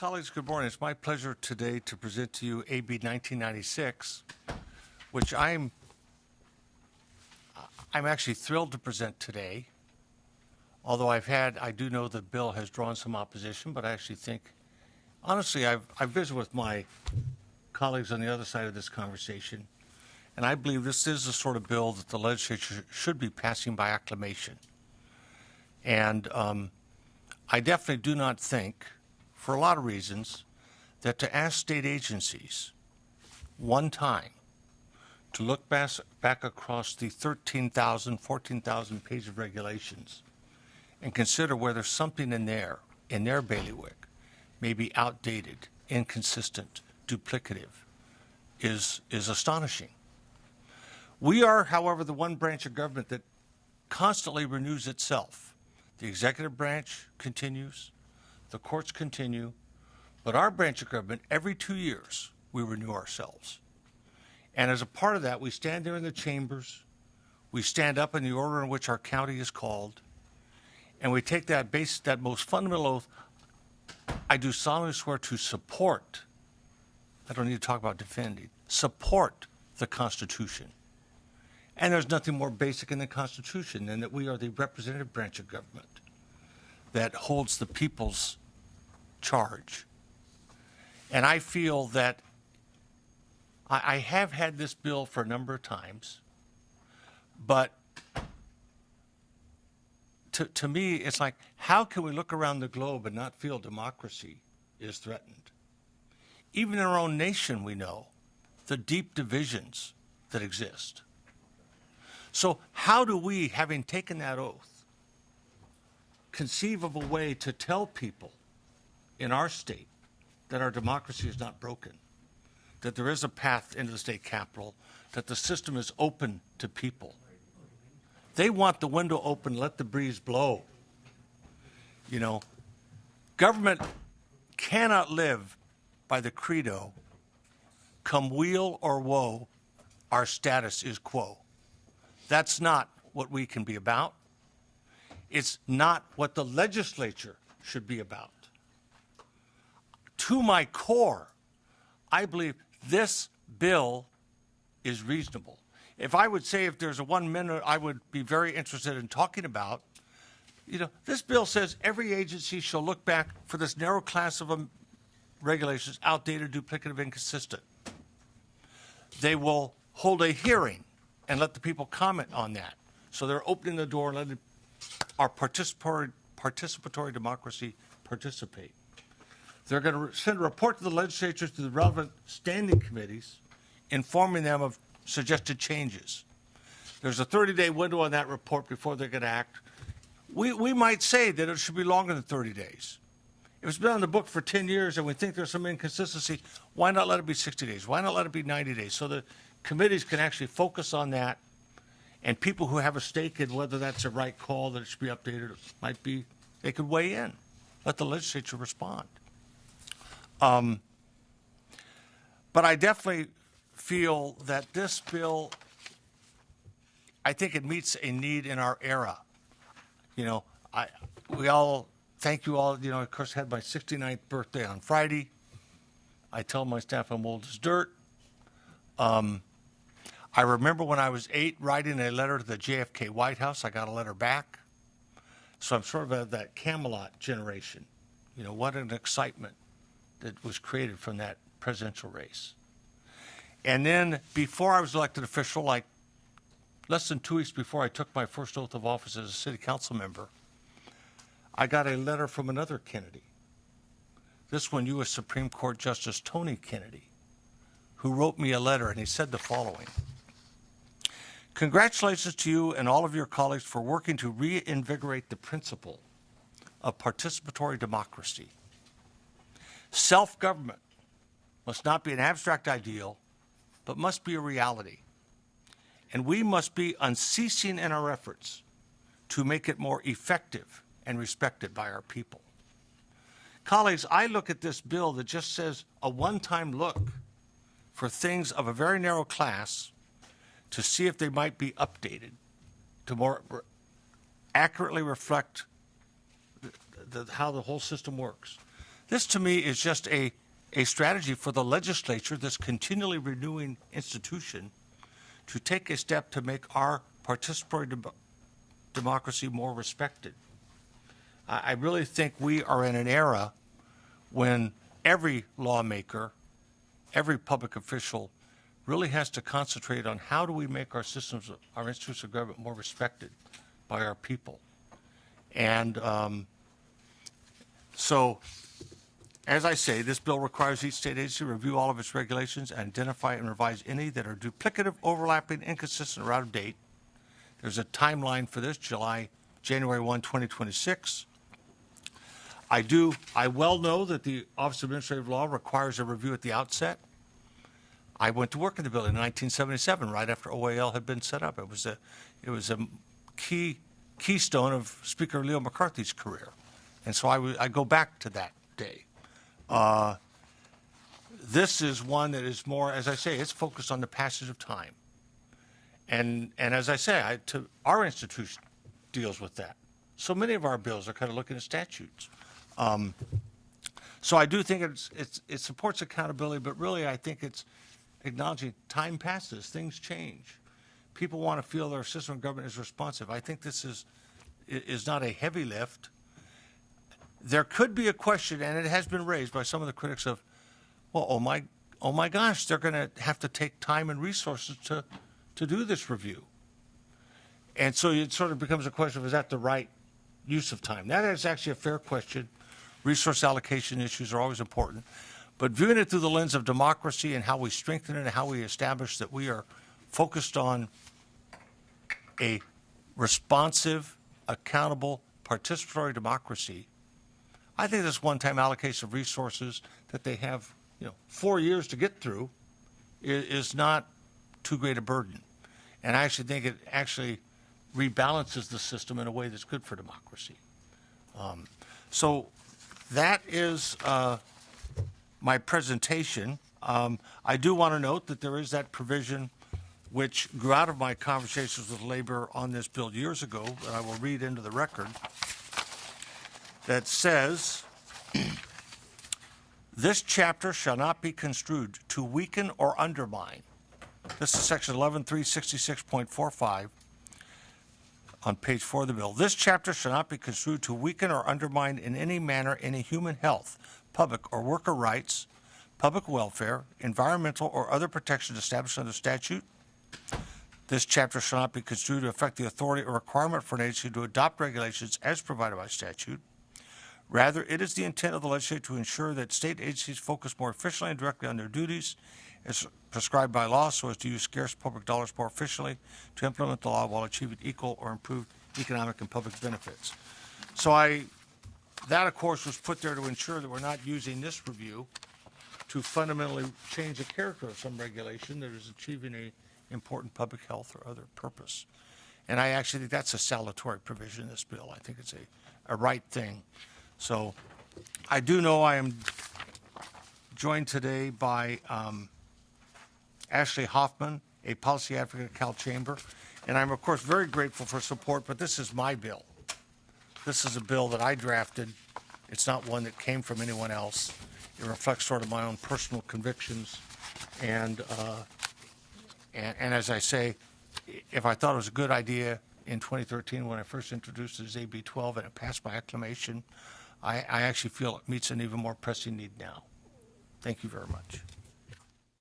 Colleagues, good morning. It's my pleasure today to present to you AB 1996, which I'm actually thrilled to present today. Although I do know the bill has drawn some opposition, but I actually think, honestly, I've visited with my colleagues on the other side of this conversation, and I believe this is the sort of bill that the legislature should be passing by acclamation. And I definitely do not think, for a lot of reasons, that to ask state agencies one time to look back across the 13,000, 14,000 pages of regulations and consider whether something in their bailiwick may be outdated, inconsistent, duplicative, is astonishing. We are, however, the one branch of government that constantly renews itself. The executive branch continues, the courts continue, but our branch of government, every 2 years, we renew ourselves. And as a part of that, we stand there in the chambers, we stand up in the order in which our county is called, and we take that most fundamental oath. I do solemnly swear to support, I don't need to talk about defending, support the Constitution. And there's nothing more basic in the Constitution than that we are the representative branch of government that holds the people's charge. And I feel that I have had this bill for a number of times, but to me, it's like, how can we look around the globe and not feel democracy is threatened? Even in our own nation, we know the deep divisions that exist. So how do we, having taken that oath, conceive of a way to tell people in our state that our democracy is not broken, that there is a path into the state capitol, that the system is open to people? They want the window open, let the breeze blow. You know, government cannot live by the credo, come weal or woe, our status is quo. That's not what we can be about. It's not what the legislature should be about. To my core, I believe this bill is reasonable. If I would say if there's a 1 minute I would be very interested in talking about, this bill says every agency shall look back for this narrow class of regulations, outdated, duplicative, inconsistent. They will hold a hearing and let the people comment on that. So they're opening the door and letting our participatory democracy participate. They're going to send a report to the legislatures, to the relevant standing committees, informing them of suggested changes. There's a 30-day window on that report before they're going to act. We might say that it should be longer than 30 days. If it's been on the book for 10 years and we think there's some inconsistency, why not let it be 60 days? Why not let it be 90 days? So the committees can actually focus on that, and people who have a stake in whether that's a right call, that it should be updated, they could weigh in. Let the legislature respond. But I definitely feel that this bill, I think it meets a need in our era. Thank you all. Of course, I had my 69th birthday on Friday. I tell my staff I'm old as dirt. I remember when I was 8 writing a letter to the JFK White House. I got a letter back. So I'm sort of that Camelot generation. What an excitement that was created from that presidential race. And then before I was elected official, like less than 2 weeks before I took my first oath of office as a city council member, I got a letter from another Kennedy. This one, U.S. Supreme Court Justice Tony Kennedy, who wrote me a letter, and he said the following: congratulations to you and all of your colleagues for working to reinvigorate the principle of participatory democracy. Self-government must not be an abstract ideal, but must be a reality. And we must be unceasing in our efforts to make it more effective and respected by our people. Colleagues, I look at this bill that just says a one-time look for things of a very narrow class to see if they might be updated to more accurately reflect how the whole system works. This to me is just a strategy for the legislature, this continually renewing institution, to take a step to make our participatory democracy more respected. I really think we are in an era when every lawmaker, every public official really has to concentrate on how do we make our systems, our institutions of government more respected by our people. And so, as I say, this bill requires each state agency to review all of its regulations and identify and revise any that are duplicative, overlapping, inconsistent, or out of date. There's a timeline for this, January 1, 2026. I well know that the Office of Administrative Law requires a review at the outset. I went to work in the building in 1977, right after OAL had been set up. It was a keystone of Speaker Leo McCarthy's career, and so I go back to that day. This is one that is more, as I say, it's focused on the passage of time, and as I say, our institution deals with that. So many of our bills are kind of looking at statutes. So I do think it supports accountability, but really I think it's acknowledging time passes, things change. People want to feel their system of government is responsive. I think this is not a heavy lift. There could be a question, and it has been raised by some of the critics of, well, oh my gosh, they're going to have to take time and resources to do this review. And so it sort of becomes a question of, is that the right use of time? That is actually a fair question. Resource allocation issues are always important. But viewing it through the lens of democracy and how we strengthen it and how we establish that we are focused on a responsive, accountable, participatory democracy, I think this one-time allocation of resources that they have 4 years to get through is not too great a burden. And I actually think it actually rebalances the system in a way that's good for democracy. So that is my presentation. I do want to note that there is that provision which grew out of my conversations with Labor on this bill years ago, that I will read into the record, that says, this chapter shall not be construed to weaken or undermine. This is section 11366.45 on page 4 of the bill. This chapter shall not be construed to weaken or undermine in any manner any human health, public or worker rights, public welfare, environmental or other protections established under statute. This chapter shall not be construed to affect the authority or requirement for an agency to adopt regulations as provided by statute. Rather, it is the intent of the legislature to ensure that state agencies focus more efficiently and directly on their duties as prescribed by law, so as to use scarce public dollars more efficiently to implement the law while achieving equal or improved economic and public benefits. So that, of course, was put there to ensure that we're not using this review to fundamentally change the character of some regulation that is achieving a important public health or other purpose. And I actually think that's a salutary provision in this bill. I think it's a right thing. So I do know I am joined today by Ashley Hoffman, a policy advocate at Cal Chamber. And I'm, of course, very grateful for support, but this is my bill. This is a bill that I drafted. It's not one that came from anyone else. It reflects sort of my own personal convictions. And as I say, if I thought it was a good idea in 2013 when I first introduced it as AB 12 and it passed by acclamation, I actually feel it meets an even more pressing need now. Thank you very much.